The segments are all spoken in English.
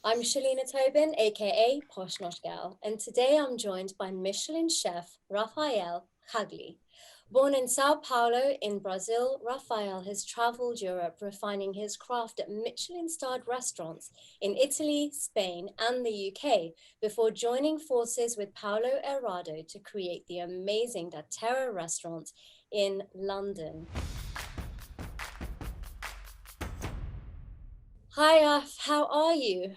I'm Shalina Tobin, aka Posh Nosh Gal, and today I'm joined by Michelin chef Rafael Cagali. Born in Sao Paulo in Brazil, Rafael has traveled Europe refining his craft at Michelin-starred restaurants in Italy, Spain, and the UK before joining forces with Paulo Errado to create the amazing Terra restaurant in London. Hi, how are you?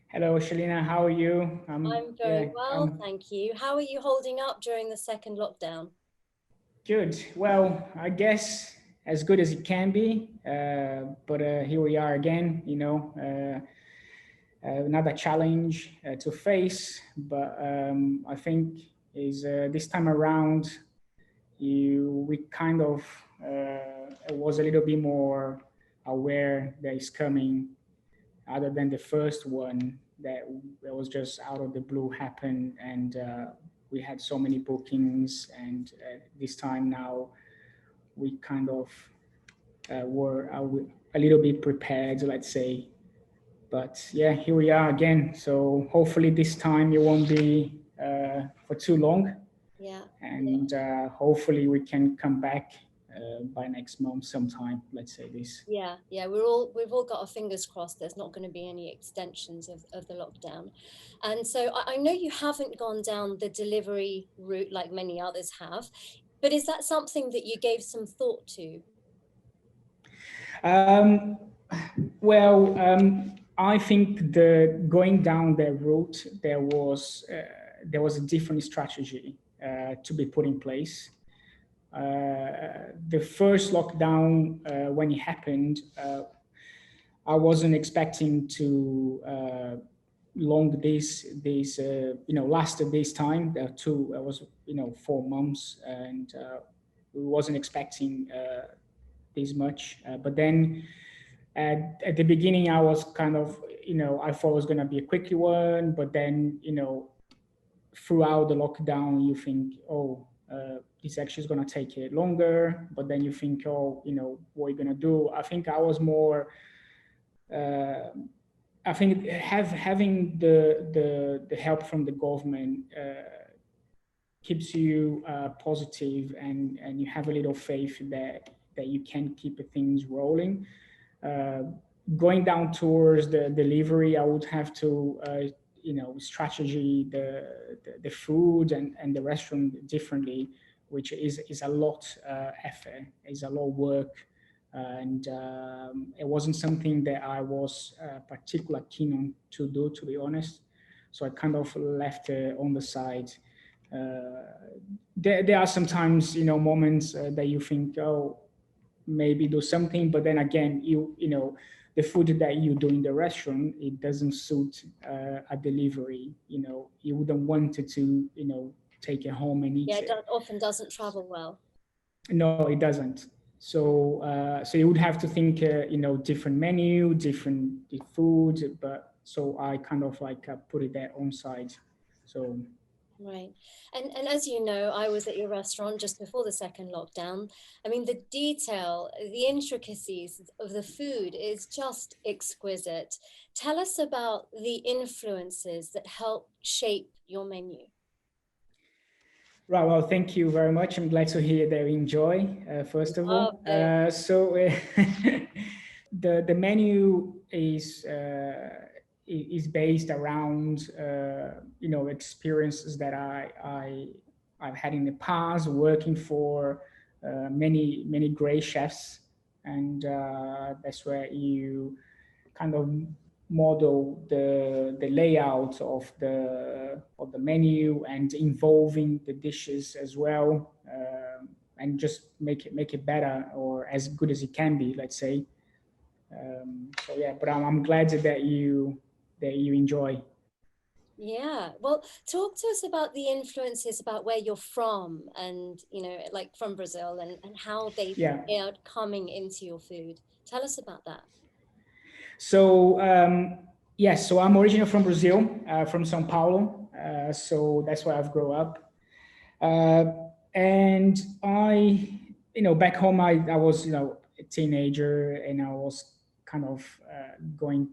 Hello, Shalina. How are you? I'm very well, thank you. How are you holding up during the second lockdown? Good. Well, I guess as good as it can be. But here we are again. Another challenge to face. But I think is this time around, we kind of was a little bit more aware that it's coming, other than the first one that was just out of the blue happened, and we had so many bookings, and this time now we kind of were a little bit prepared, let's say. But yeah, here we are again. So hopefully this time it won't be for too long, Yeah. and hopefully we can come back by next month sometime. Let's say this. Yeah, we've all got our fingers crossed there's not going to be any extensions of the lockdown. And so I know you haven't gone down the delivery route like many others have, but is that something that you gave some thought to? Um, I think the going down that route, there was a different strategy to be put in place. The first lockdown, when it happened, I wasn't expecting to long this lasted this time. Two, it was 4 months, and we wasn't expecting this much. But then at the beginning, I was kind of, I thought it was going to be a quick one, but then, throughout the lockdown, you think, oh, this actually is going to take it longer. But then you think, oh, what are you going to do? I think I was more, I think having the help from the government keeps you positive, and you have a little faith that you can keep things rolling. Uh, Going down towards the delivery, I would have to, strategy the food and the restaurant differently, which is a lot effort, is a lot of work, and it wasn't something that I was particularly keen on to do, to be honest. So I kind of left it on the side. There are sometimes moments that you think, oh, maybe do something, but then again, the food that you do in the restaurant, it doesn't suit a delivery. You wouldn't want it to take it home and eat Yeah, it. often doesn't travel well. No, it doesn't. So you would have to think different menu, different food, but so I kind of like put it there on side. So Right. And as you know, I was at your restaurant just before the second lockdown. I mean, the detail, the intricacies of the food is just exquisite. Tell us about the influences that help shape your menu. right, well, thank you very much. I'm glad to hear they enjoy. First of Love all, it. the menu is based around experiences that I've had in the past working for many great chefs, and that's where you kind of model the layout of the menu and involving the dishes as well, and just make it better or as good as it can be, let's say. So yeah, but I'm glad that you enjoy. Yeah. Well, talk to us about the influences about where you're from and, like from Brazil and how they Yeah. are coming into your food. Tell us about that. So yes, so I'm originally from Brazil, from São Paulo. So that's where I've grown up. Uh, and back home, I was, a teenager, and I was kind of going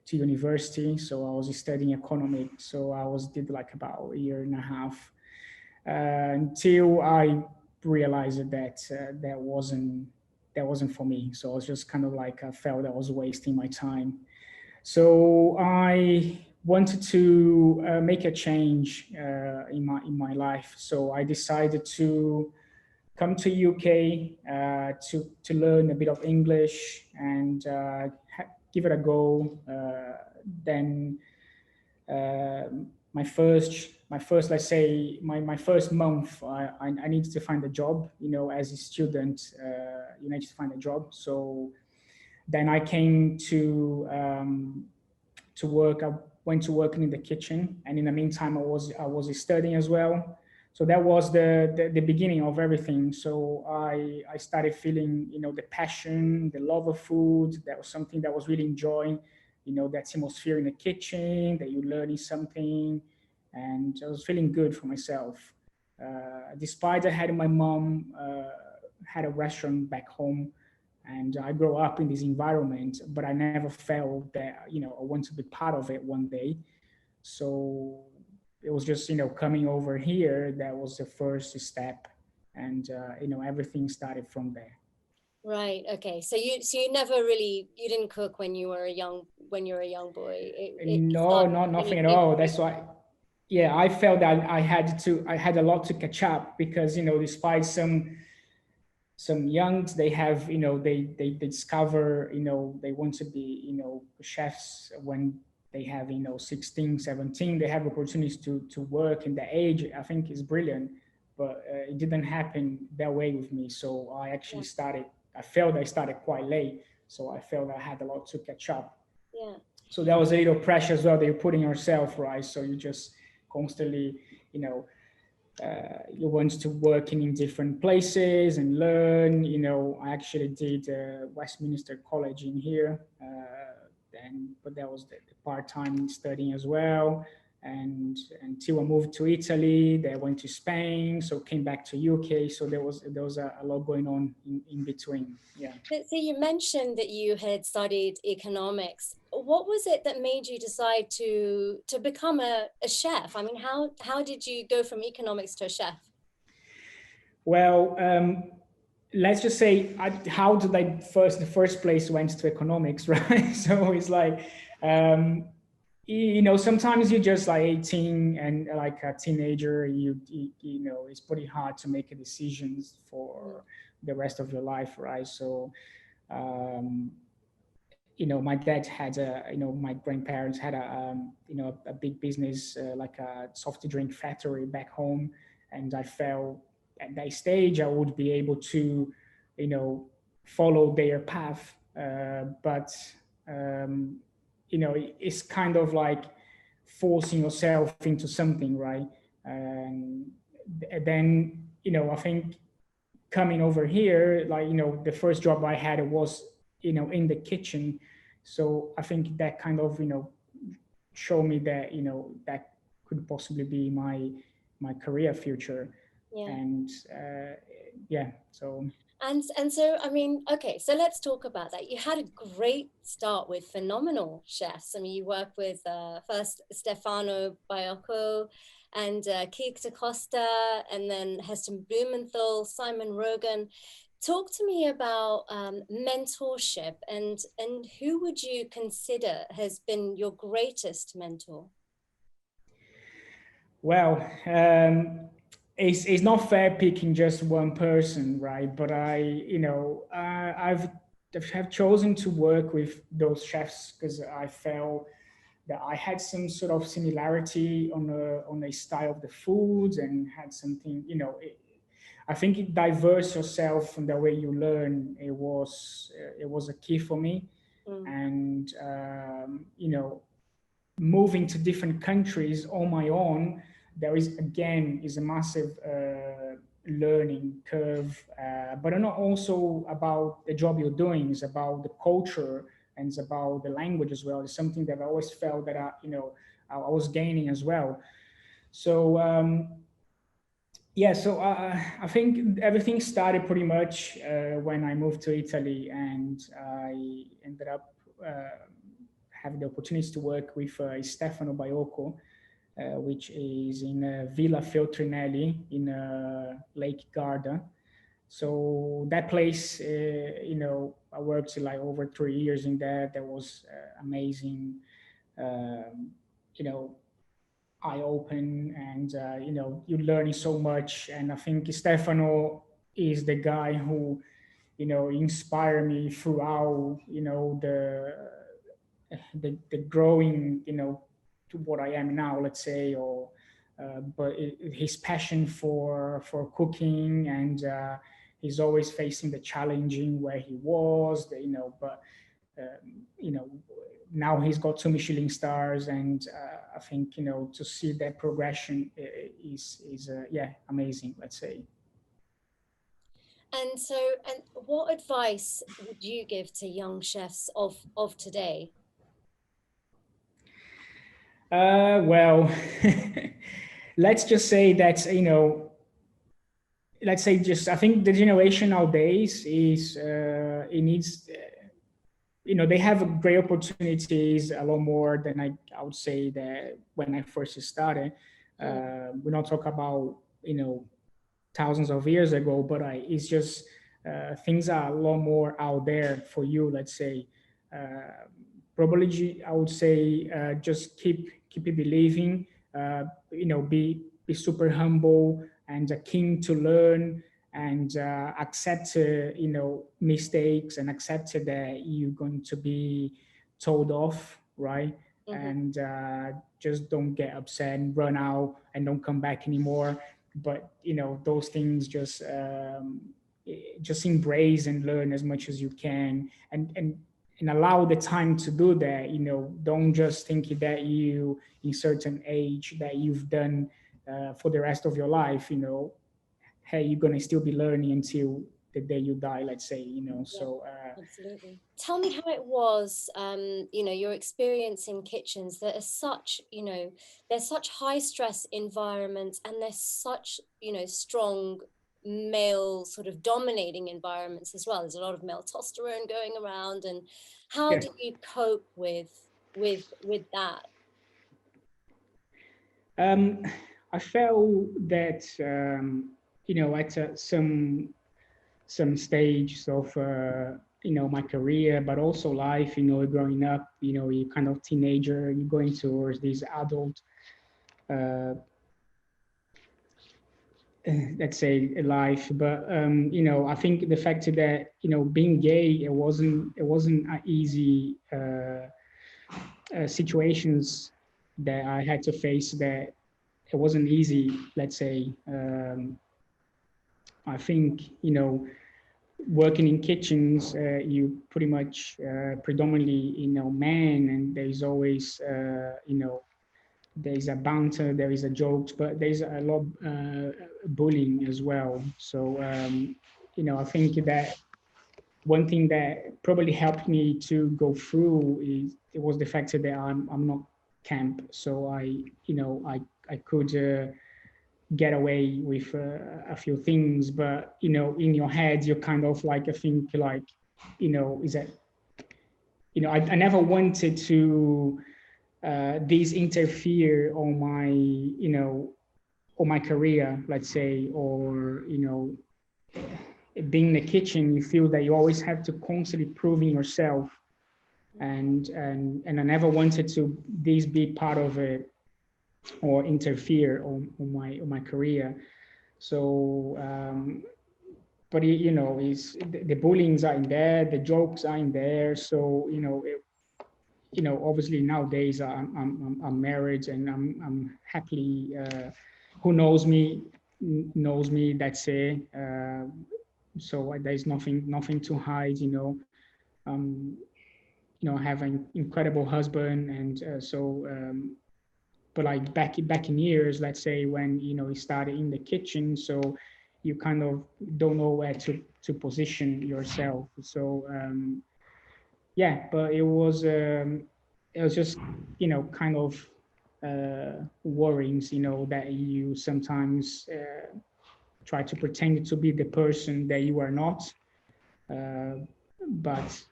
to university. So I was studying economics. So did like about a year and a half until I realized that that wasn't for me. So I was just kind of like I felt I was wasting my time. So I wanted to make a change in my life. So I decided to come to UK to learn a bit of English and give it a go. Then uh, my first let's say my first month I needed to find a job. You know, as a student, you need to find a job. So then I came to work. I went to working in the kitchen, and in the meantime, I was studying as well. So that was the beginning of everything. So I started feeling, you know, the passion, the love of food. That was something that I was really enjoying. You know, that atmosphere in the kitchen, that you're learning something, and I was feeling good for myself. Despite I had my mom had a restaurant back home, and I grew up in this environment, but I never felt that, you know, I want to be part of it one day. So it was just, you know, coming over here that was the first step, and you know, everything started from there. Right. Okay. So you never really, you didn't cook when you were a young boy. It No, started no, when you nothing at came all. to That's why, yeah, I felt that I had a lot to catch up because, you know, despite some youngs, they have, you know, they discover, you know, they want to be, you know, chefs when they have, you know, 16, 17. They have opportunities to work in the age. I think is brilliant, but it didn't happen that way with me. So I actually yeah, started, I felt I started quite late. So I felt I had a lot to catch up. yeah, So that was a little pressure as well that you're putting yourself, right? So you just constantly, you know, you want to work in different places and learn. You know, I actually did Westminster College in here, but that was the part-time studying as well. And until I moved to Italy, then I went to Spain, so came back to UK. So there was a lot going on in between. Yeah. So you mentioned that you had studied economics. What was it that made you decide to become a chef? I mean, how did you go from economics to a chef? Well, let's just say, how did I the first place went to economics, right? So it's like, you know, sometimes you're just like 18 and like a teenager, you know, it's pretty hard to make a decisions Mm, for the rest of your life, right? So, um, you know, my dad had you know, my grandparents had you know, a big business, like a soft drink factory back home. And I felt at that stage I would be able to, you know, follow their path. But, you know, it's kind of like forcing yourself into something, right? And then, you know, I think coming over here, like, you know, the first job I had was, you know, in the kitchen. So I think that kind of, you know, showed me that, you know, that could possibly be my career future. yeah. And yeah, so And so, I mean, okay, so let's talk about that. You had a great start with phenomenal chefs. I mean, you worked with first Stefano Baiocco and Keek da Costa, and then Heston Blumenthal, Simon Rogan. Talk to me about mentorship, and who would you consider has been your greatest mentor? well, it's not fair picking just one person, right? But you know, have chosen to work with those chefs because I felt that I had some sort of similarity on a style of the foods and had something, you know. I think it diverse yourself from the way you learn. It was a key for me, Mm, and you know, moving to different countries on my own, there is again is a massive learning curve, but not also about the job you're doing. It's about the culture and it's about the language as well. It's something that I always felt that you know, I was gaining as well. So yeah, so I think everything started pretty much when I moved to Italy, and I ended up have the opportunity to work with Stefano Baiocco, which is in Villa Feltrinelli in Lake Garda. So that place, I worked like over 3 years in there. That was amazing, um, you know, eye-open, and you're learning so much. And I think Stefano is the guy who, inspired me throughout, the growing, to what I am now, let's say, or but his passion for cooking, and he's always facing the challenging where he was, but now he's got 2 Michelin stars, and I think to see that progression is yeah, amazing, let's say. And so, and what advice would you give to young chefs of today? Well, let's just say that, let's say just, I think the generation nowadays is, it needs, they have great opportunities, a lot more than I would say that when I first started. We don't talk about, thousands of years ago, but it's just things are a lot more out there for you, let's say. Probably I would say just keep it believing, be super humble and keen to learn, and accept mistakes, and accept that you're going to be told off, right? And just don't get upset and run out and don't come back anymore. But those things, just embrace and learn as much as you can, and allow the time to do that. Don't just think that you in certain age that you've done for the rest of your life. Hey, you're going to still be learning until the day you die, let's say. So absolutely. Tell me how it was, your experience in kitchens that are such, they're such high stress environments, and they're such, strong male sort of dominating environments as well. There's a lot of male testosterone going around, and how do you cope with that? I felt that at some stage of my career, but also life, growing up, you're kind of teenager, you're going towards this adult, let's say, life. But I think the fact that being gay, it wasn't an easy situations that I had to face. That it wasn't easy, let's say. I think working in kitchens, you pretty much predominantly men, and there's always there's a banter, there is a jokes, but there's a lot bullying as well. So I think that one thing that probably helped me to go through it was the fact that I'm not camp, so I could get away with a few things. But in your head you're kind of like, I think, like, is that I never wanted to these interfere on my on my career, let's say, or being in the kitchen, you feel that you always have to constantly proving yourself, and I never wanted to this be part of it or interfere on my career. So but is the bullyings are in there, the jokes are in there. So obviously nowadays I'm married, and I'm happily who knows me knows me, that's it. So there's nothing to hide. I have an incredible husband, and but like back in years, let's say, when he started in the kitchen, so you kind of don't know where to position yourself. So yeah, but it was just kind of worries, that you sometimes try to pretend to be the person that you are not. Uh, but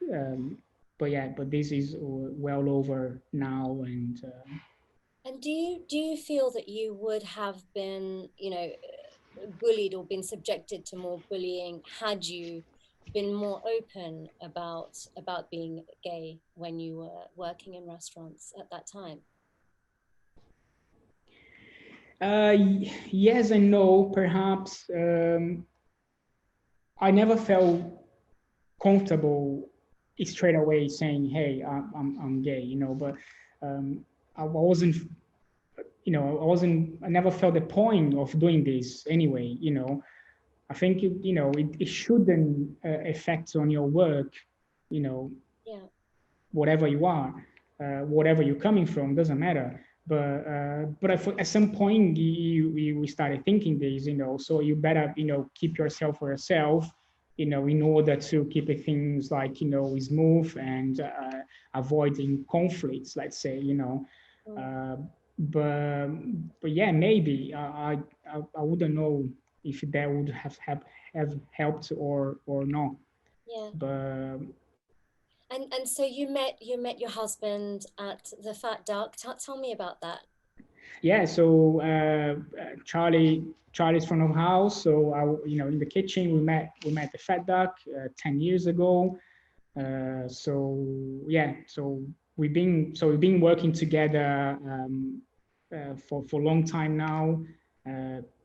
yeah, but this is well over now, And do you feel that you would have been, you know, bullied or been subjected to more bullying had you been more open about being gay when you were working in restaurants at that time? yes and no, perhaps. I never felt comfortable straight away saying, "Hey, I'm gay," you know. But I wasn't, you know, I never felt the point of doing this anyway. You know, I think it shouldn't affect on your work. You know, Yeah. whatever you are, whatever you're coming from, doesn't matter. But at some point, we started thinking this, you know, so you better, you know, keep yourself for yourself, you know, in order to keep things like, you know, smooth and avoiding conflicts, let's say, you know. Mm. Uh, but but yeah, maybe I wouldn't know if that would have helped or not. Yeah. But And so you met your husband at the Fat Duck. Tell me about that. yeah, so Charlie's front of house. So you know, in the kitchen, we met the Fat Duck 10 years ago. So yeah, so we've been working together for a long time now.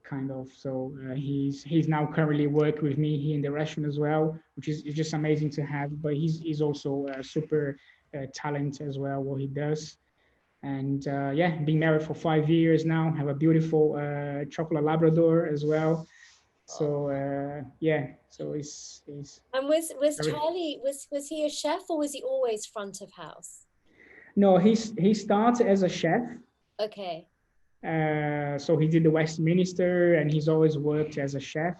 Kind of. So he's now currently working with me here in the restaurant as well, which is just amazing to have. But he's also super talented as well what he does. And yeah, been married for 5 years now. Have a beautiful chocolate Labrador as well. Oh. So yeah, so it's And was very. Charlie was he a chef or was he always front of house? No, he started as a chef. Okay. So he did the Westminster, and he's always worked as a chef.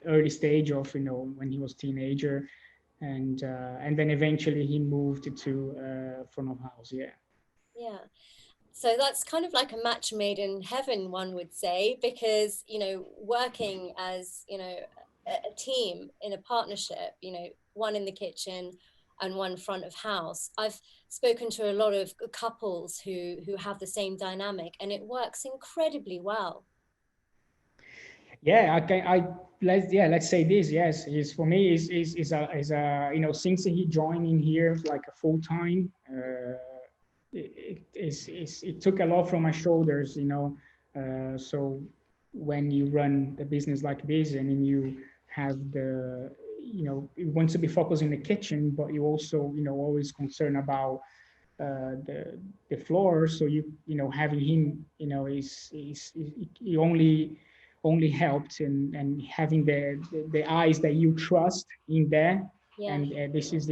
Early stage of, you know, when he was teenager, and then eventually he moved to front of house. Yeah. Yeah. So that's kind of like a match made in heaven, one would say, because, you know, working as, you know, a team in a partnership, you know, one in the kitchen and one front of house. I've spoken to a lot of couples who have the same dynamic and it works incredibly well. Yeah, let's say this. Yes, is for me is a you know, since he joined in here like a full time, it took a lot from my shoulders, you know. So when you run the business like this, and then you have the, you know, you want to be focused in the kitchen, but you also, you know, always concerned about the floor. So you know, having him, you know, is he only helped, and having the eyes that you trust in there. Yeah. And this is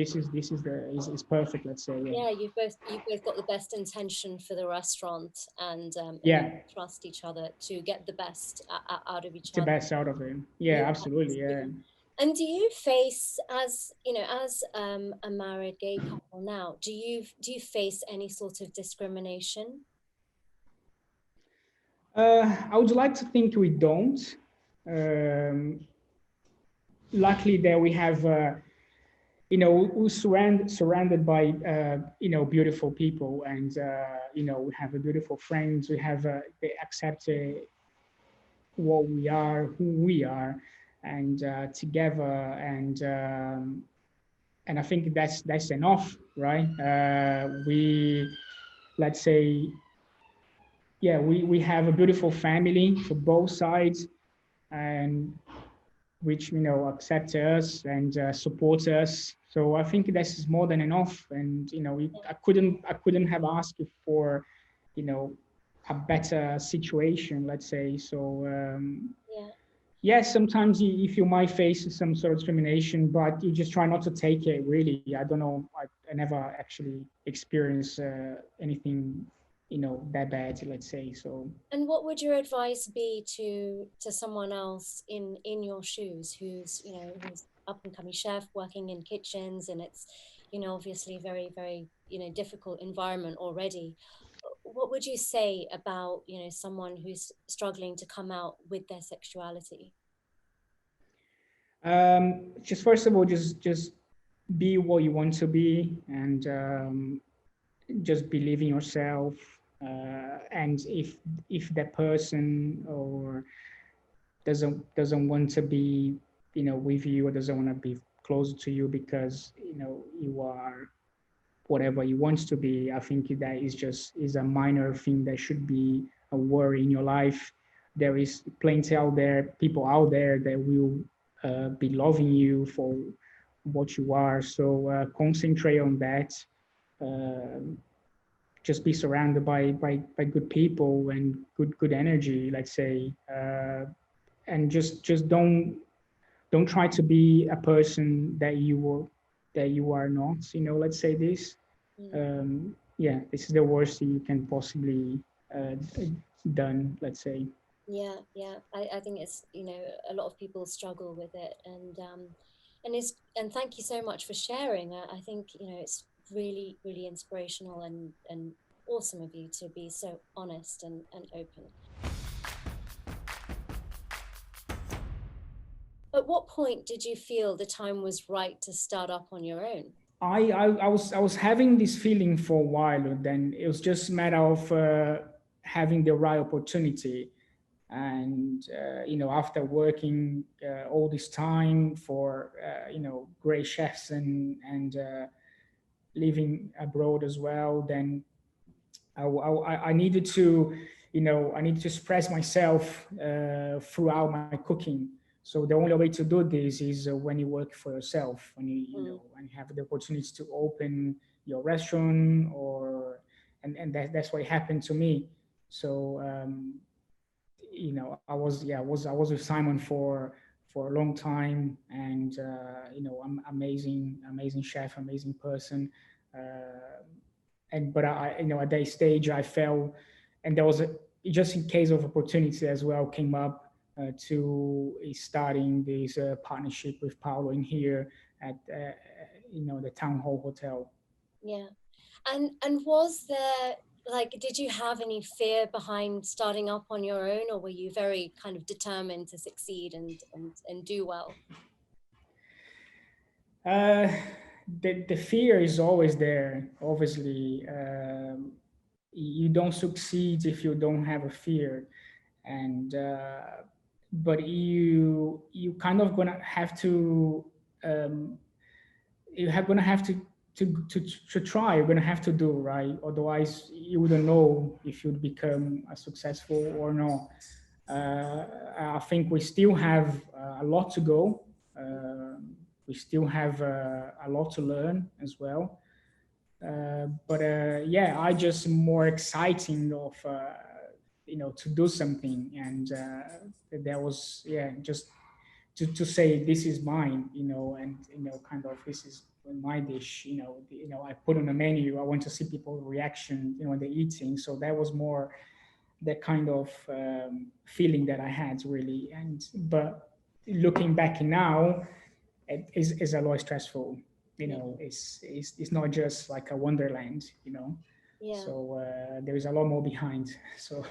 perfect, let's say. Yeah. Yeah, you've both got the best intention for the restaurant, and you Yeah, trust each other to get the best out of each the other. best out of him. Yeah, Yeah, absolutely. Yeah. absolutely. And do you face, as you know, as a married gay couple now, do you face any sort of discrimination? I would like to think we don't. Um, Luckily, that we have, you know, we're surrounded by, you know, beautiful people, and you know, we have a beautiful friends. We have, they accept what we are, who we are, and together, and I think that's enough, right? We, let's say, yeah, we have a beautiful family for both sides, and which, you know, accept us and support us. So I think this is more than enough. And you know, I couldn't have asked for, you know, a better situation, let's say. So Yeah. yes, sometimes if you might face some sort of discrimination, but you just try not to take it. Really, I don't know. I never actually experienced anything, you know, that bad. Let's say so. And what would your advice be to someone else in your shoes who's, you know, who's up and coming chef working in kitchens, and it's, you know, obviously very, you know, difficult environment already. What would you say about, you know, someone who's struggling to come out with their sexuality? Just first of all, just be what you want to be, and just believe in yourself. And if that person or doesn't want to be, with you, or doesn't want to be close to you because you are whatever you want to be, I think that is a minor thing that should be a worry in your life. There is plenty out there, people out there that will be loving you for what you are. So concentrate on that. Um just be surrounded by good people and good energy, let's say, and just don't try to be a person that you are not. Let's say this. Mm. Yeah, this is the worst you can possibly done. Let's say. Yeah, yeah. I think it's, a lot of people struggle with it, and thank you so much for sharing. I think, it's really, really inspirational and awesome of you to be so honest and open. At what point did you feel the time was right to start up on your own? I was having this feeling for a while, and then it was just a matter of having the right opportunity. And after working all this time for great chefs and living abroad as well, then I needed to, I needed to express myself throughout my cooking. So the only way to do this is when you work for yourself, when Mm. when you have the opportunity to open your restaurant, and that's what happened to me. So I was with Simon for a long time, and I'm amazing chef, amazing person. But at that stage I felt, and there was just in case of opportunity as well came up to starting this partnership with Paulo in here at the Town Hall Hotel. Yeah. And was there, like, did you have any fear behind starting up on your own, or were you very kind of determined to succeed and do well? Uh, the fear is always there. Obviously, you don't succeed if you don't have a fear, and but you kind of gonna have to um, gonna have to try. You're gonna have to do right. Otherwise, you wouldn't know if you'd become a successful or not. Uh, I think we still have a lot to go. We still have a lot to learn as well. But yeah, I just more exciting of to do something, and there was, yeah, just to say this is mine, and kind of this is my dish. I put on a menu. I want to see people reaction, when they're eating. So that was more that kind of feeling that I had really. And but looking back now, it is a lot stressful. Yeah. It's not just like a wonderland. Yeah. So there is a lot more behind. So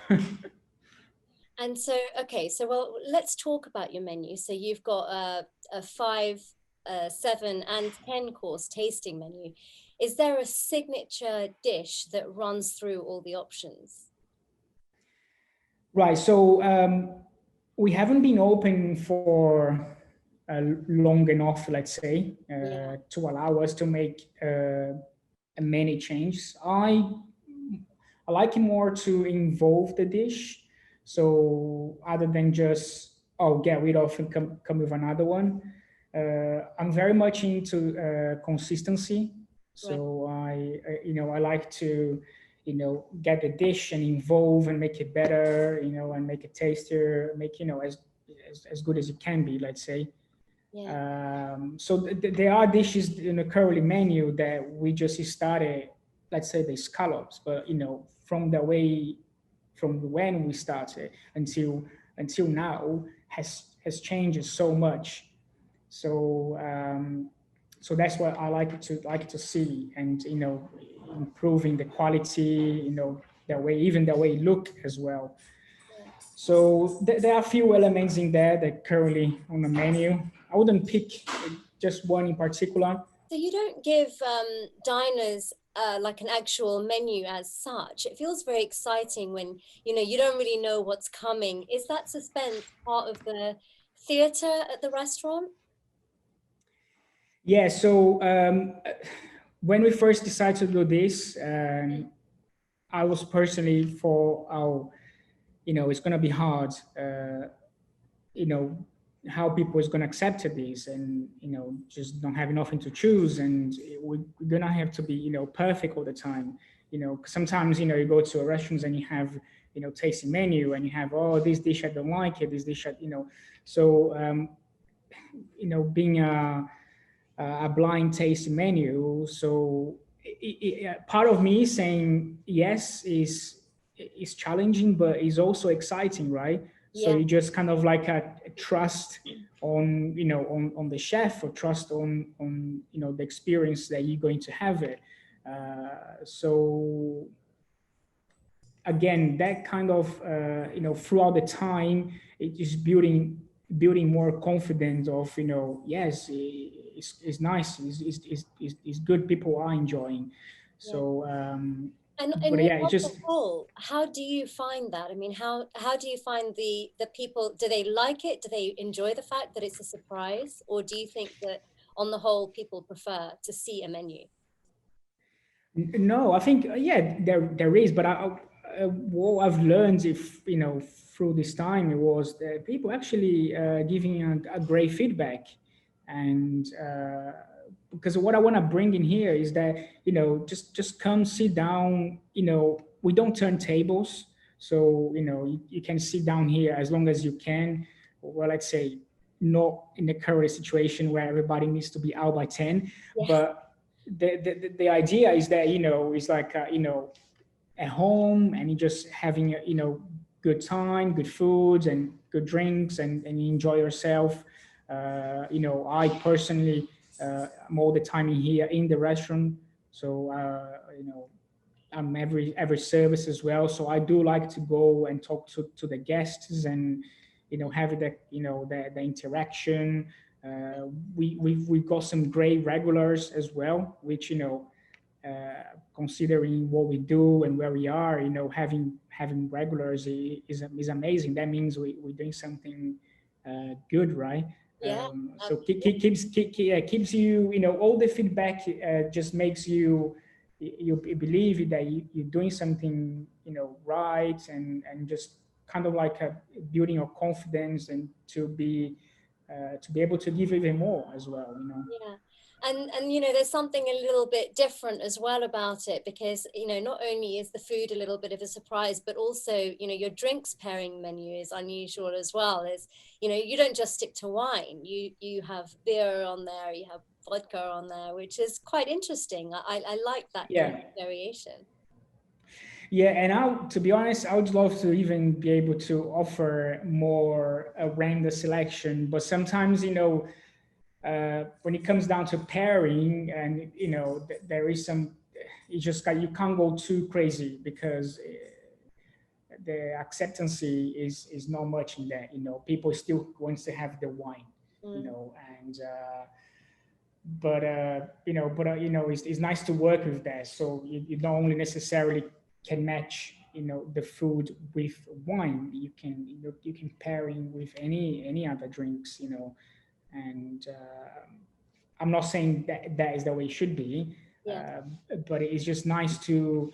And so, okay, so well, let's talk about your menu. So you've got a 5, 7, and 10 course tasting menu. Is there a signature dish that runs through all the options? right. So we haven't been open for long enough, let's say, Yeah. to allow us to make many changes. I like it more to involve the dish. So other than just get rid of and come with another one, I'm very much into consistency. Right. So I like to get the dish and involve and make it better, and make it tastier, make as good as it can be, let's say. Yeah. So there are dishes in the currently menu that we just started, let's say the scallops, but from when we started until now has changed so much. So so that's what I like to see, and improving the quality, the way it look as well. Yeah. So there are a few elements in there that currently on the menu. I wouldn't pick just one in particular. So you don't give diners like an actual menu as such. It feels very exciting when, you know, you don't really know what's coming. Is that suspense part of the theater at the restaurant? Yeah, so when we first decided to do this, I was personally for our, you know, it's going to be hard, you know, how people is going to accept this, and you know, just don't have nothing to choose, and we're going to have to be, you know, perfect all the time. You know, sometimes, you know, you go to a restaurant and you have, you know, tasting menu, and you have, oh, this dish I don't like it, this dish I, you know. So you know, being a blind tasting menu. So part of me saying yes is challenging, but is also exciting, right? So Yeah, you just kind of like a trust on, you know, on the chef, or trust on, you know, the experience that you're going to have it. So again, that kind of, you know, throughout the time, it is building more confidence of, you know, yes, it's nice, it's good, people are enjoying. yeah. So And but yeah, it on the just, whole, how do you find that? I mean, how do you find the people? Do they like it? Do they enjoy the fact that it's a surprise, or do you think that on the whole people prefer to see a menu? No, I think yeah, there is, but what I've learned, if you know, through this time, it was that people actually giving a great feedback, and because what I want to bring in here is that, you know, just come sit down. You know, we don't turn tables, so you know, you can sit down here as long as you can. Well, let's say not in the current situation where everybody needs to be out by 10, Yeah, but the idea is that, you know, it's like, you know, at home, and you just having a, you know, good time, good foods and good drinks, and you enjoy yourself. You know, I personally, I'm all the time in here in the restaurant, so you know, I'm every service as well. So I do like to go and talk to the guests, and you know, have the, you know, the interaction. We've got some great regulars as well, which, you know, considering what we do and where we are, you know, having regulars is amazing. That means we're doing something good, right? yeah, So keeps you, you know, all the feedback just makes you, you believe that you're doing something, you know, right, and just kind of like a building your confidence, and to be able to give even more as well, you know. yeah. And you know, there's something a little bit different as well about it, because you know, not only is the food a little bit of a surprise, but also, you know, your drinks pairing menu is unusual as well. Is, you know, you don't just stick to wine. You have beer on there, you have vodka on there, which is quite interesting. I like that kind Yeah. of variation. Yeah, and to be honest, I would love to even be able to offer more random selection. But sometimes, you know, when it comes down to pairing, and you know, there is some, you just got, you can't go too crazy, because the acceptance is not much in there. You know, people still wants to have the wine. You Mm, know, and but you know, you know, it's nice to work with that. So you don't only necessarily can match, you know, the food with wine. You can, you know, you can pairing with any other drinks. You know, and I'm not saying that that is the way it should be, yeah, uh, but it's just nice to,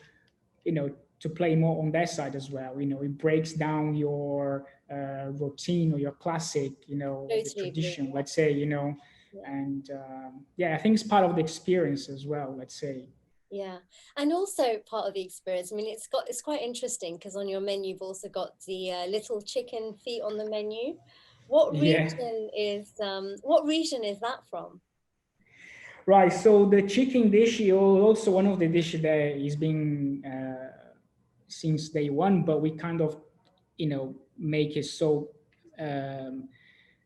you know, to play more on that side as well. You know, it breaks down your routine, or your classic, you know, the totally agree. tradition, let's say, you know. Yeah. And yeah, I think it's part of the experience as well, let's say. Yeah, and also part of the experience. I mean, it's quite interesting because on your menu you've also got the little chicken feet on the menu. Yeah. What region is that from? Right. So the chicken dish is also one of the dishes that is being since day one, but we kind of, you know, make it so, um,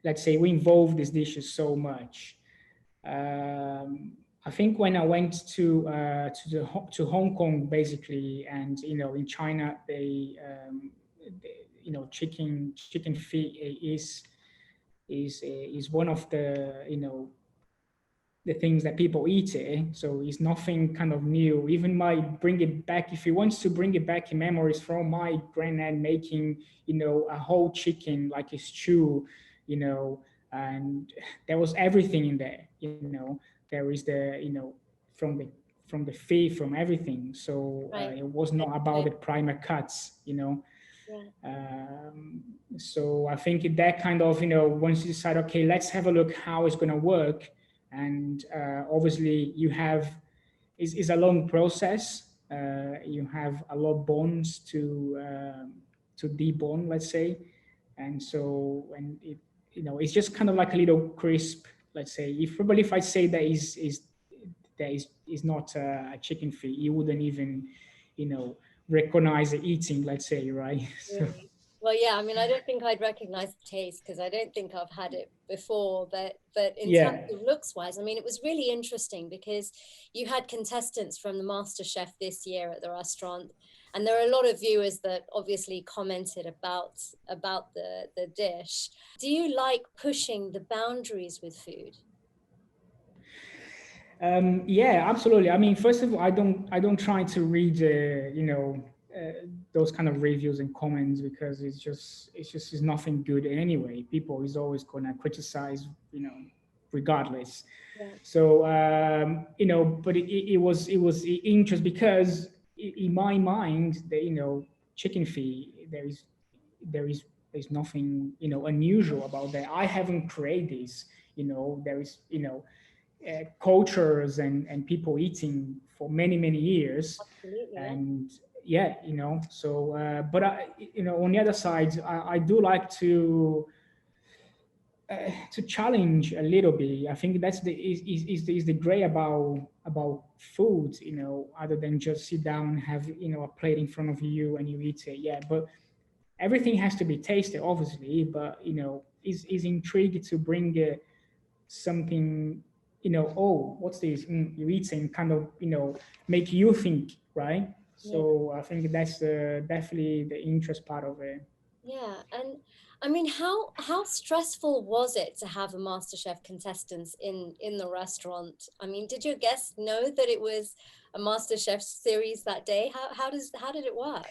let's say we involve these dishes so much. I think when I went to Hong Kong, basically, and you know, in China, they, you know, chicken feet is one of the, you know, the things that people eat here. So it's nothing kind of new. Even my bring it back, if you want to bring it back in memories from my granddad making, a whole chicken like a stew, and there was everything in there. There is from the from the feet, from everything. So Right. it was not about the primer cuts. Yeah. So I think that kind of, once you decide, okay, let's have a look how it's going to work. And obviously you have, is a long process. You have a lot of bones to debone, let's say. And so when it's just kind of like a little crisp, let's say. If I say that is not a chicken feet, you wouldn't even, recognize the eating, let's say, right? So Really? Well, yeah, I mean, I don't think I'd recognize the taste because I don't think I've had it before. But in terms yeah. of looks wise, I mean, it was really interesting because you had contestants from the Master Chef this year at the restaurant, and there are a lot of viewers that obviously commented about the dish. Do you like pushing the boundaries with food? Yeah, absolutely. I mean, first of all, I don't try to read those kind of reviews and comments, because it's just is nothing good anyway. People is always gonna criticize, regardless. Yeah. So but it was interesting because in my mind, chicken feet, there's nothing unusual about that. I haven't created this. There is cultures and people eating for many many years. Absolutely, yeah. And yeah, so but I, on the other side, I do like to challenge a little bit. I think that's the great about food, other than just sit down and have a plate in front of you and you eat it. Yeah, but everything has to be tasted, obviously. But is intrigued to bring something, oh, what's this? You're eating, kind of, make you think, right? Yeah. So I think that's definitely the interest part of it. Yeah, and I mean, how stressful was it to have a MasterChef contestants in the restaurant? I mean, did your guests know that it was a MasterChef series that day? How did it work?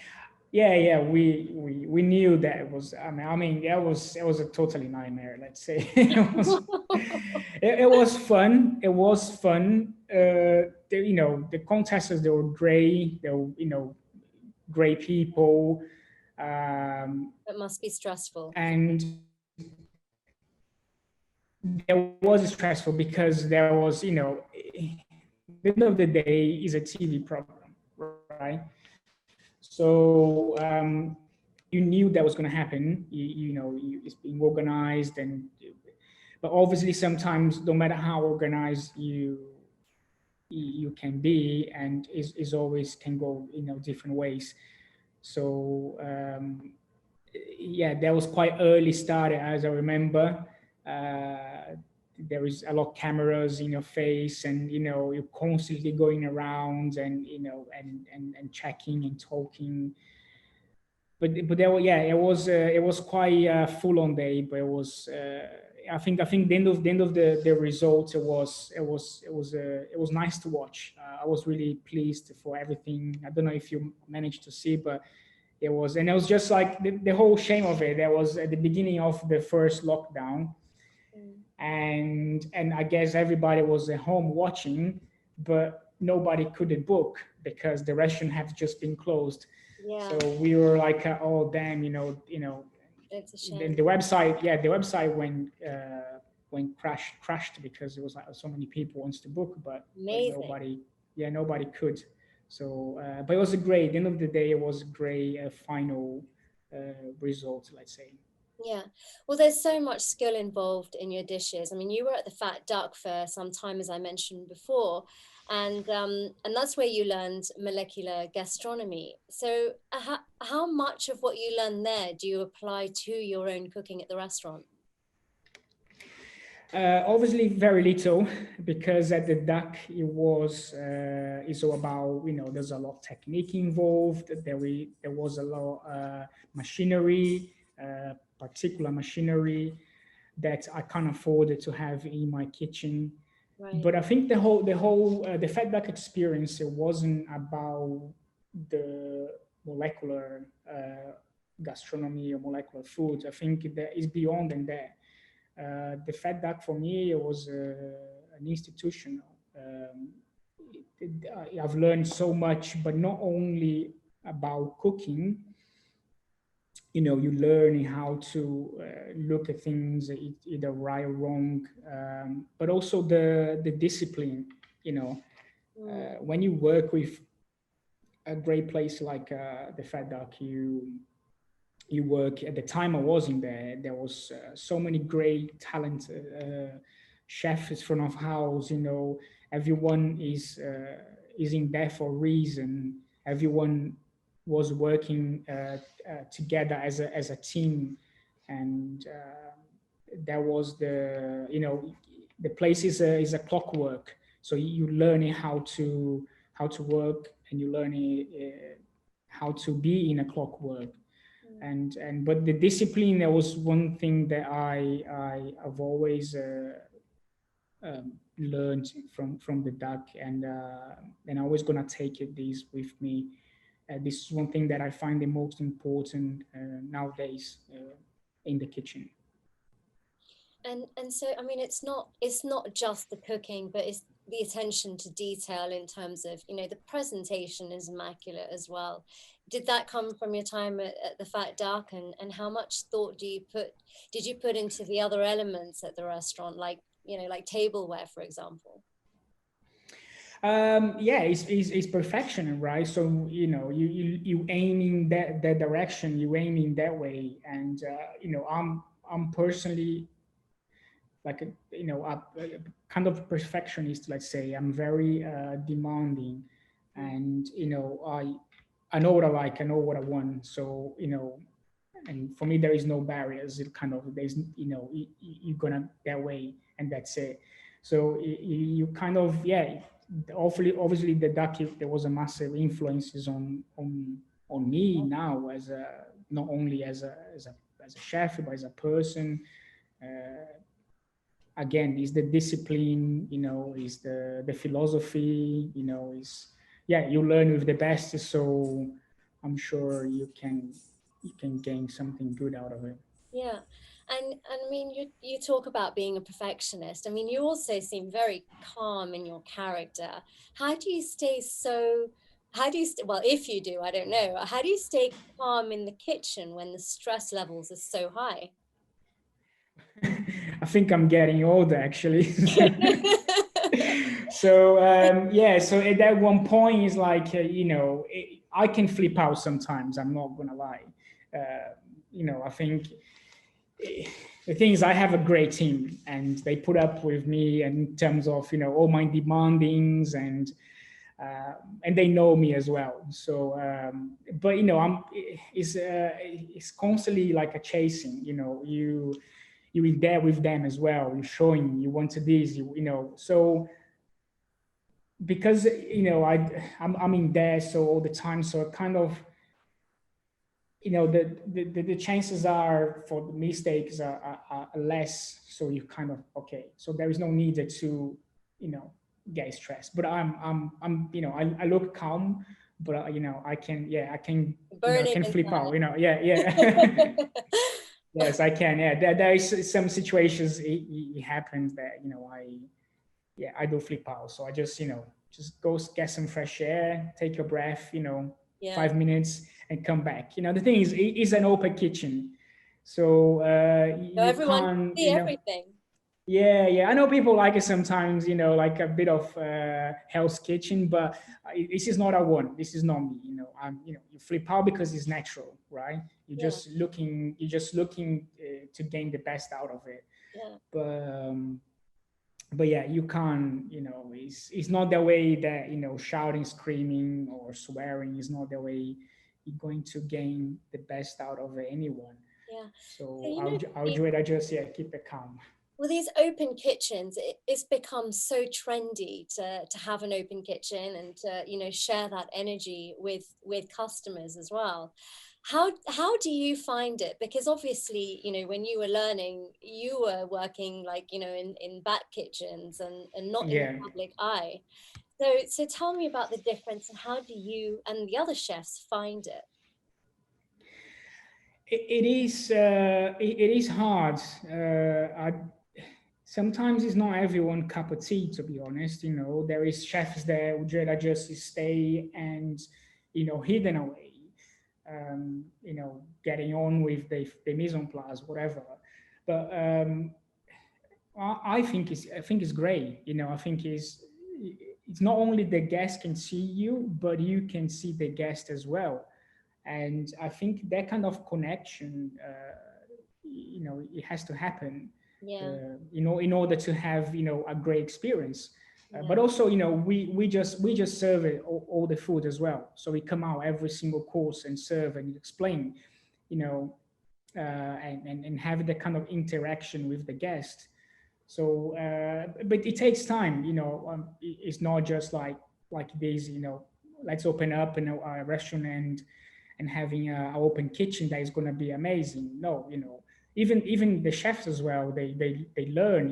Yeah, we knew that it was. I mean, it was a totally nightmare. Let's say it was fun. It was fun. The contestants, they were great. They were great people. It must be stressful. And there was stressful because there was, the end of the day is a TV program, right? So you knew that was going to happen. It's being organized, but obviously sometimes, no matter how organized you can be, and is always can go different ways. So yeah, that was quite early started, as I remember. There is a lot of cameras in your face, and you're constantly going around, and and checking and talking. But there, yeah, it was quite a full on day, but it was. I think the end of the results, it was nice to watch. I was really pleased for everything. I don't know if you managed to see, but it was just like the whole shame of it. There was at the beginning of the first lockdown, Mm. and I guess everybody was at home watching, but nobody could book because the restaurant had just been closed. Yeah, So we were like, oh damn, it's a then shame. the website went crashed because there was like so many people wants to book, but Amazing. nobody could. So but it was a great, at the end of the day, it was a great final result, let's say. Yeah. Well, there's so much skill involved in your dishes. I mean, you were at the Fat Duck for some time, as I mentioned before, and that's where you learned molecular gastronomy. So, how much of what you learned there do you apply to your own cooking at the restaurant? Obviously, very little, because at the duck it's all about, there's a lot of technique involved. There was a lot machinery, particular machinery that I can't afford to have in my kitchen. Right. But I think the fat duck experience, it wasn't about the molecular gastronomy or molecular foods. I think that is beyond than that. The fat duck for me, it was an institutional. I've learned so much, but not only about cooking. You learn how to look at things either right or wrong, but also the discipline. When you work with a great place like the Fat Duck, you work. At the time I was in there was so many great talented chefs front of house. Everyone is in there for a reason. Everyone was working together as a team, and there was the place is a clockwork. So you learn how to work, and you learn how to be in a clockwork. And but the discipline, that was one thing that I've always learned from the duck, and I'm always gonna take this with me. This is one thing that I find the most important nowadays in the kitchen. And so, I mean, it's not just the cooking, but it's the attention to detail in terms of, the presentation is immaculate as well. Did that come from your time at the Fat Duck, and how much thought did you put into the other elements at the restaurant, like, like tableware, for example? Yeah, it's perfection, right? So you aim in that direction, you aim in that way, and I'm personally like a kind of perfectionist. Let's say I'm very demanding, and I know what I like, I know what I want. So and for me there is no barriers. It kind of there's you're gonna that way, and that's it. So you kind of, yeah. Obviously the duck, there was a massive influences on me now, as a not only as a chef, but as a person. uh, Again, is the discipline, is the philosophy, is, yeah, you learn with the best. So I'm sure you can gain something good out of it. Yeah. And I mean, you talk about being a perfectionist. I mean, you also seem very calm in your character. How do you stay so, well, if you do, I don't know. How do you stay calm in the kitchen when the stress levels are so high? I think I'm getting older, actually. So yeah, so at that one point, it's like I can flip out sometimes. I'm not gonna lie. I think the thing is, I have a great team, and they put up with me in terms of all my demandings, and they know me as well. So, but it's constantly like a chasing. You're in there with them as well. You're showing you want to this. So because I'm in there so all the time. So kind of the chances are for the mistakes are less. So you kind of, okay. So there is no need to you know get stressed. But I'm I look calm, but I can Burning can flip out. inside. Yeah, yeah. Yes, I can. Yeah, there is some situations it happens that I do flip out. So I just go get some fresh air, take a breath, Yeah. 5 minutes, and come back. The thing is, it is an open kitchen, so So you everyone can can't, see everything. yeah, yeah. I know people like it sometimes, like a bit of Hell's Kitchen, but this is not a one. This is not me. You flip out because it's natural, right? Yeah. You're just looking to gain the best out of it. Yeah. But yeah, you can't. It's not the way that shouting, screaming, or swearing is not the way you're going to gain the best out of anyone. Yeah. So, So I'll do it. I just, yeah, keep it calm. well, these open kitchens, it's become so trendy to have an open kitchen and to share that energy with customers as well. How do you find it? Because obviously, when you were learning, you were working like, in back kitchens and not in the Yeah. public eye. So tell me about the difference, and how do you and the other chefs find it? It is hard. Sometimes it's not everyone cup of tea, to be honest. There is chefs there that just stay and hidden away, getting on with the mise en place, whatever. But I think it's great. I think it's not only the guest can see you, but you can see the guest as well. And I think that kind of connection, it has to happen, Yeah, in order to have a great experience. But yeah, also, we just serve it, all the food as well. So we come out every single course and serve and explain, you know, and have that kind of interaction with the guest. So, but it takes time. It's not just like this. Let's open up a restaurant and having an open kitchen that is going to be amazing. No, even the chefs as well. They learn.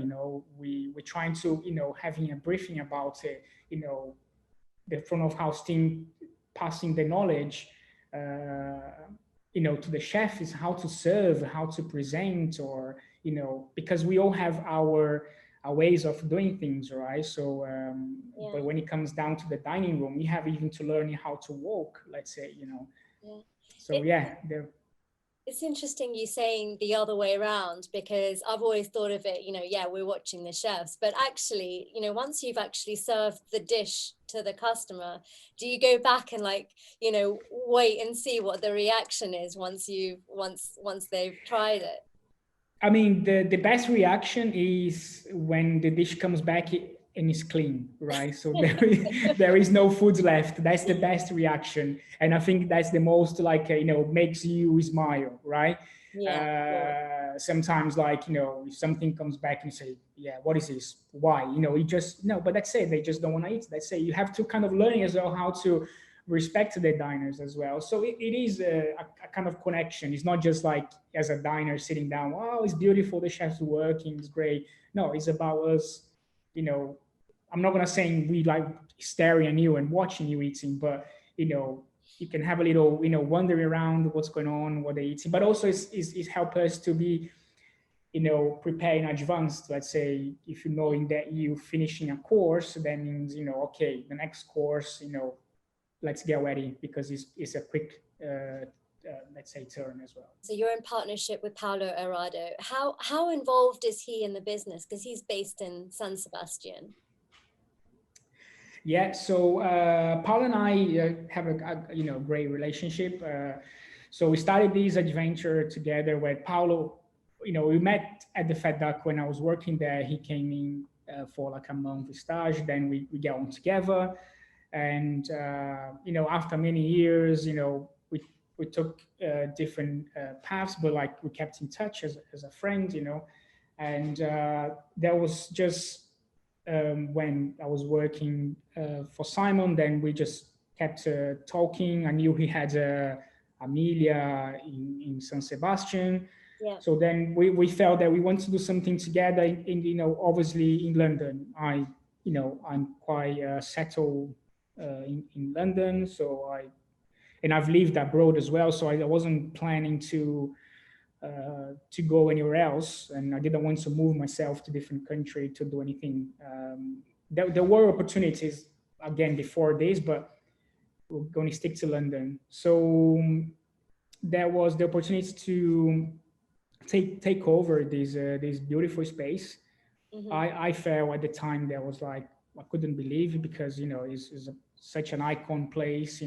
We're trying to having a briefing about it. The front of house team passing the knowledge. To the chef is how to serve, how to present, or because we all have our ways of doing things, right? So, but yeah, when it comes down to the dining room, you have even to learn how to walk, let's say. yeah. So It, yeah, there. it's interesting you saying the other way around, because I've always thought of it, yeah, we're watching the chefs, but actually, once you've actually served the dish to the customer, do you go back and wait and see what the reaction is once they've tried it? I mean, the best reaction is when the dish comes back and is clean, right? So there is no food left. That's the best reaction, and I think that's the most like makes you smile, right? Yeah, sure. Sometimes like if something comes back and you say, yeah, what is this? Why? You just no, but that's it. They just don't want to eat. That's it. You have to kind of learn as well how to respect the diners as well. So it is a kind of connection. It's not just like as a diner sitting down, wow, it's beautiful, the chef's working, it's great. No, it's about us, you know, I'm not gonna say we like staring at you and watching you eating, but you can have a little, wandering around what's going on, what they're eating, but also it's help us to be, prepare in advance. Let's say if you knowing that you finishing a course, that means, okay, the next course, let's get ready because it's a quick, let's say, turn as well. So you're in partnership with Paulo Arado. How involved is he in the business? Because he's based in San Sebastian. Yeah, so Paul and I have a great relationship. So we started this adventure together with Paulo. We met at the Fat Duck when I was working there. He came in for like a month stage. Then we get on together, and after many years, we took different paths, but like we kept in touch as a friend. And that was just when I was working for Simon. Then we just kept talking. I knew he had Amelia in San Sebastian. Yeah. So then we felt that we want to do something together obviously in London. I'm quite settled in London. So I've lived abroad as well. So I wasn't planning to go anywhere else, and I didn't want to move myself to different country to do anything. There were opportunities again before this, but we're going to stick to London. So there was the opportunity to take over this beautiful space. Mm-hmm. I felt at the time that was like I couldn't believe it because it's such an icon place.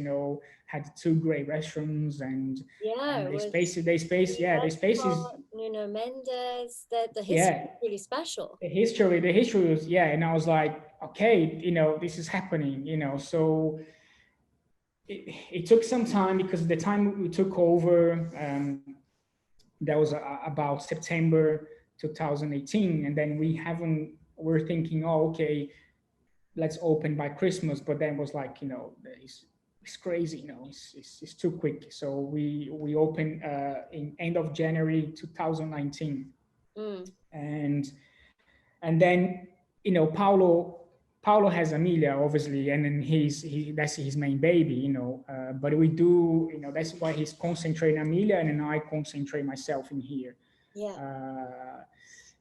Had two great restaurants Yeah, and it the was space the space yeah the space is Nuno Mendes. The history yeah is really special. the history was yeah, and I was like, okay, this is happening. So it took some time because the time we took over, that was about September 2018, and then we're thinking, oh, okay, let's open by Christmas, but then was like, it's crazy, it's too quick. So we opened in end of January 2019. And then Paulo has Amelia, obviously, and then that's his main baby, but we do, that's why he's concentrating Amelia, and then I concentrate myself in here. Yeah.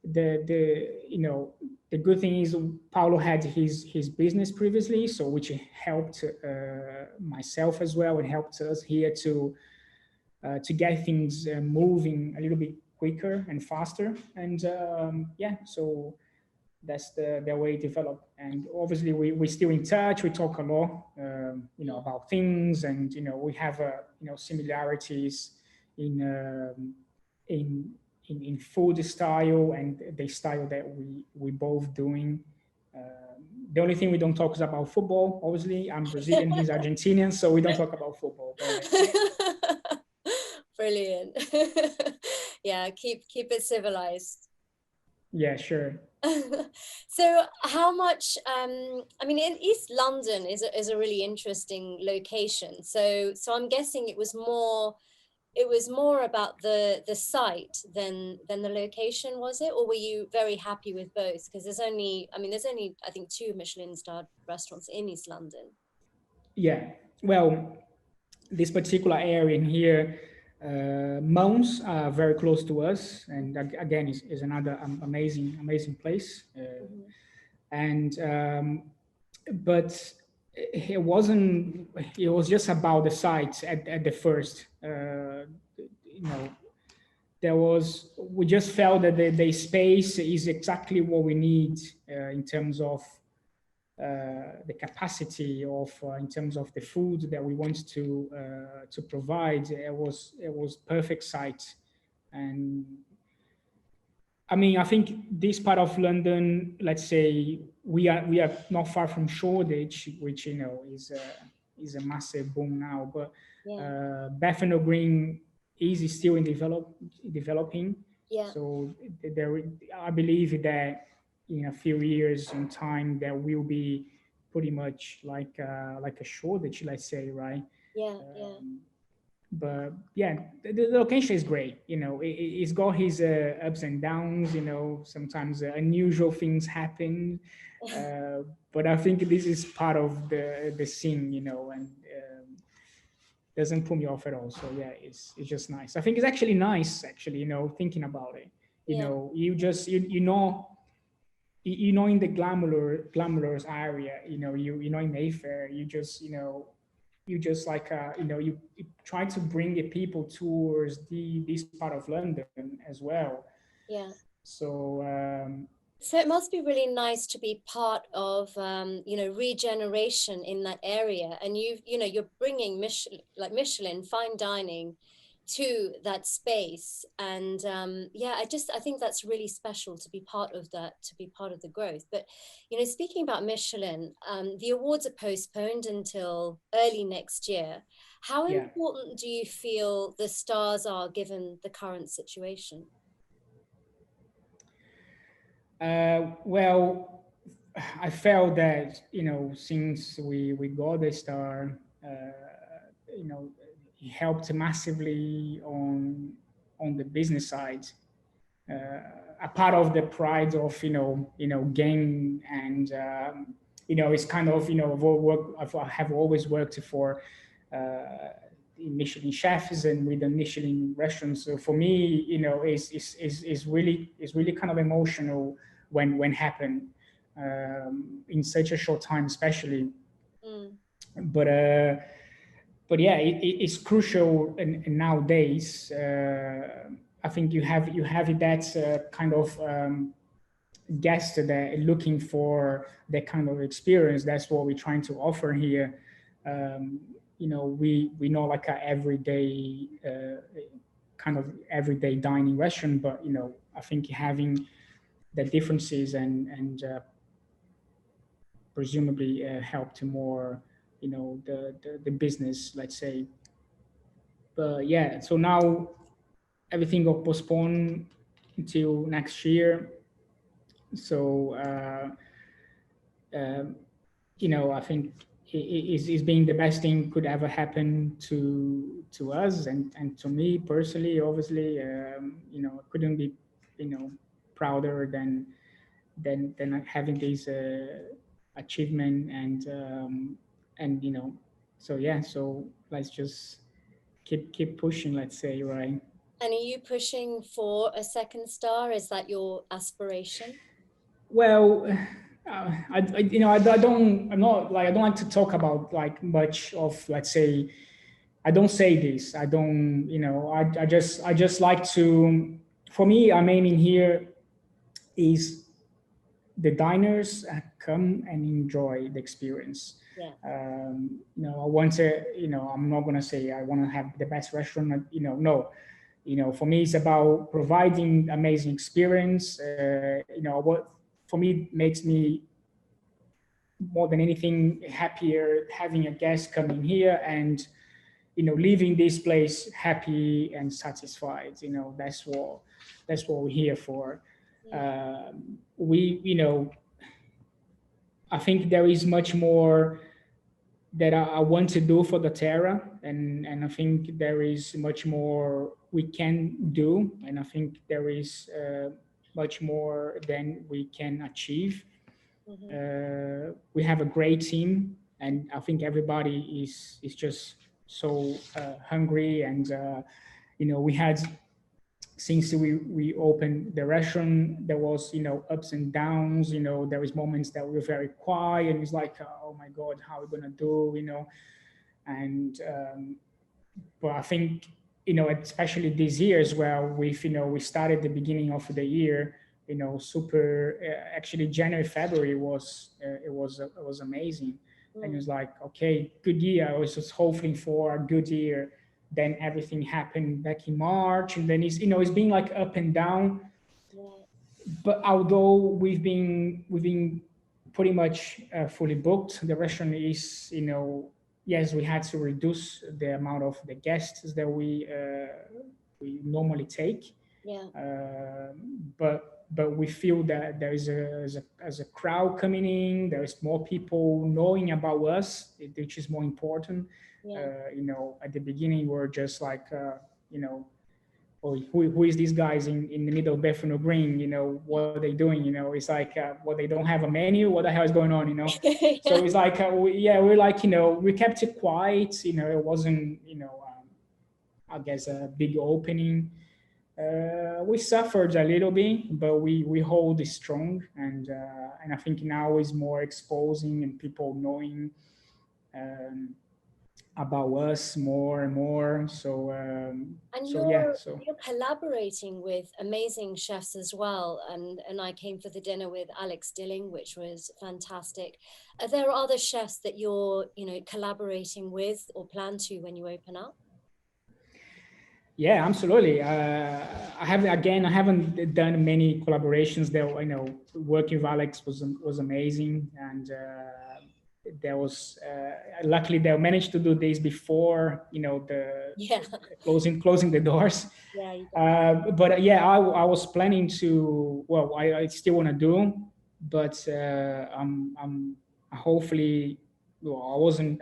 The good thing is Paulo had his business previously, so which helped myself as well, and helped us here to get things moving a little bit quicker and faster. And so that's the way it developed. And obviously we're still in touch. We talk a lot, about things, and we have similarities in food style and the style that we both doing. The only thing we don't talk is about football. Obviously, I'm Brazilian, he's Argentinian, so we don't talk about football. But, Brilliant. Yeah, keep it civilized. Yeah, sure. So how much, I mean, in East London is a really interesting location. So I'm guessing it was more about the site than the location, was it? Or were you very happy with both? Because there's only I think 2 Michelin starred restaurants in East London. Yeah, well, this particular area in here, Mons are very close to us, and again is another amazing place. And but it wasn't. It was just about the site at the first. We just felt that the space is exactly what we need in terms of the capacity of in terms of the food that we want to provide. It was perfect site. And I mean, I think this part of London, let's say we are not far from Shoreditch, which is a massive boom now. But Bethnal Green is still in developing. Yeah. So I believe that in a few years in time there will be pretty much like a Shoreditch, let's say, right? Yeah. But yeah, the location is great. It's got his ups and downs. Sometimes unusual things happen, but I think this is part of the scene. And doesn't put me off at all. So yeah, it's just nice. I think it's actually nice. Actually, thinking about it, you just in the glamorous area, in Mayfair, you just like you try to bring the people towards this part of London as well. Yeah. So it must be really nice to be part of regeneration in that area, and you're bringing Michelin fine dining to that space. And I think that's really special to be part of that, to be part of the growth. But speaking about Michelin, the awards are postponed until early next year. How important do you feel the stars are given the current situation? Well, I felt that since we got the star, it helped massively on the business side. A part of the pride of gain, and it's kind of I have always worked for Michelin chefs and with the Michelin restaurants. So for me, is really kind of emotional when happened in such a short time, especially. But yeah, it's crucial. And nowadays, I think you have that kind of guest that are looking for that kind of experience. That's what we're trying to offer here. We know like a everyday kind of everyday dining restaurant, but I think having the differences and presumably help to more the business, let's say. But yeah, so now everything got postponed until next year. So I think is being the best thing could ever happen to us and to me personally. Obviously, I couldn't be, prouder than having this achievement and so yeah. So let's just keep pushing. Let's say, right. And are you pushing for a second star? Is that your aspiration? Well, I don't. I'm not like I don't like to talk about like much of, let's say. I don't say this. I don't. I just like to. For me, I'm aiming here is the diners come and enjoy the experience. Yeah. I want to. I'm not gonna say I want to have the best restaurant. No. For me, it's about providing amazing experience. What for me makes me more than anything happier having a guest coming here and leaving this place happy and satisfied. That's what we're here for. Yeah. We I think there is much more that I want to do for the Terra, and I think there is much more we can do, and I think there is much more than we can achieve. Mm-hmm. We have a great team, and I think everybody is just so hungry, and we had since we opened the restaurant, there was ups and downs. There was moments that we were very quiet, and it's like, oh my God, how are we gonna do? And but I think especially these years where we started the beginning of the year, super actually January, February it was amazing. And it was like, okay, good year. I was just hoping for a good year. Then everything happened back in March, and then it's been like up and down. Yeah. But although we've been pretty much fully booked, the restaurant is, yes, we had to reduce the amount of the guests that we normally take. Yeah. But we feel that there is as a crowd coming in, there is more people knowing about us, which is more important. Yeah. At the beginning, we're just like, or who is these guys in the middle of Bethnal Green? What are they doing? It's like, what, they don't have a menu? What the hell is going on? So Yeah. it's like, we're like, we kept it quiet. It wasn't, I guess, a big opening. We suffered a little bit, but we hold strong, and I think now is more exposing and people knowing um, about us more and more. And So yeah, so. you're collaborating with amazing chefs as well. And I came for the dinner with Alex Dilling, which was fantastic. Are there other chefs that you're, collaborating with or plan to when you open up? Yeah, absolutely. I haven't done many collaborations. There, working with Alex was amazing, and there was luckily they managed to do this before the Yeah. closing the doors. Yeah. You But yeah, I was planning to. Well, I still want to do, but I'm hopefully. Well,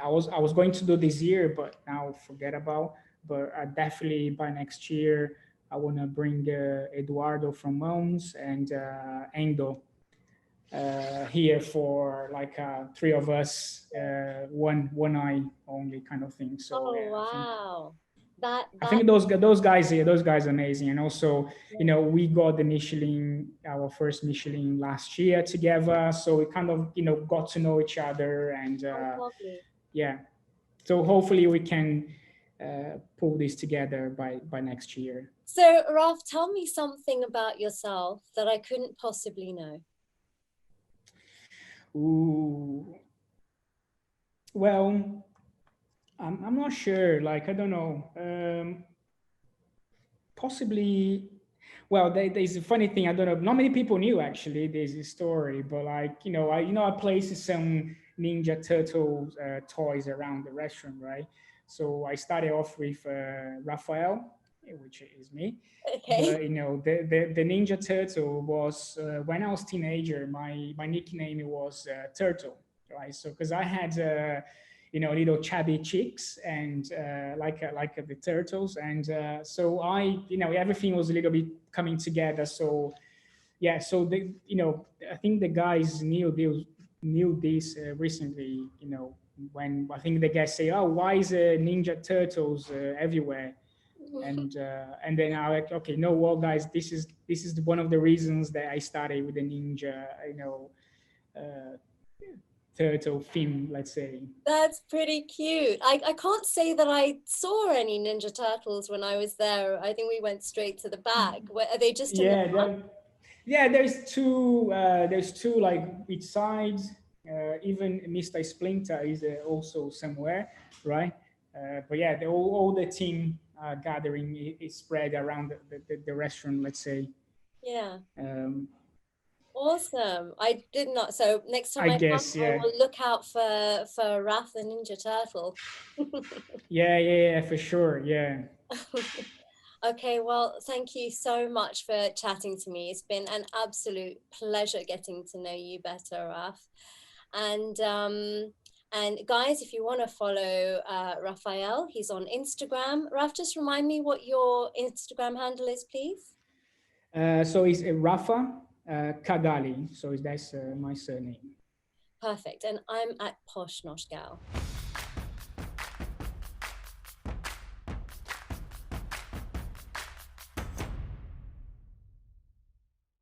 I was going to do this year, but now forget about. But definitely by next year, I want to bring Eduardo from Moms and Endo here for like three of us, one eye only kind of thing. So Oh, yeah, I think wow. I That think those guys are amazing. And also, we got the Michelin, our first Michelin last year together. So we kind of, got to know each other, and sounds lovely. yeah. So hopefully we can pull this together by next year. So, Raf, tell me something about yourself that I couldn't possibly know. Ooh, well, I'm not sure. Like, I don't know. Possibly. Well, there's a funny thing. I don't know. Not many people knew actually. There's a story, but like, I placed some Ninja Turtles toys around the restaurant, right? So I started off with Rafael, which is me. Okay. But the Ninja Turtle was when I was teenager. My nickname was Turtle, right? So because I had little chubby cheeks and like the turtles, and so everything was a little bit coming together. So yeah, so I think the guys knew this recently. When I think the guys say, "Oh, why is Ninja Turtles everywhere?" And then I like, okay, no, well, guys, this is one of the reasons that I started with the ninja, uh, turtle theme, let's say. That's pretty cute. I can't say that I saw any Ninja Turtles when I was there. I think we went straight to the back. Are they just in the Yeah, yeah. There's two like each side. Even Mr. Splinter is also somewhere, right? But yeah, all the team gathering is spread around the restaurant, let's say. Yeah. Um, Awesome. I did not. So next time I I come, guess, I yeah. will look out for Raph the Ninja Turtle. Yeah, for sure. Yeah. Okay, well, thank you so much for chatting to me. It's been an absolute pleasure getting to know you better, Raph. And guys, if you want to follow Rafael, he's on Instagram. Raph, just remind me what your Instagram handle is, please. So it's Rafa Cagali. So that's my surname. Perfect. And I'm at Posh Noshgal.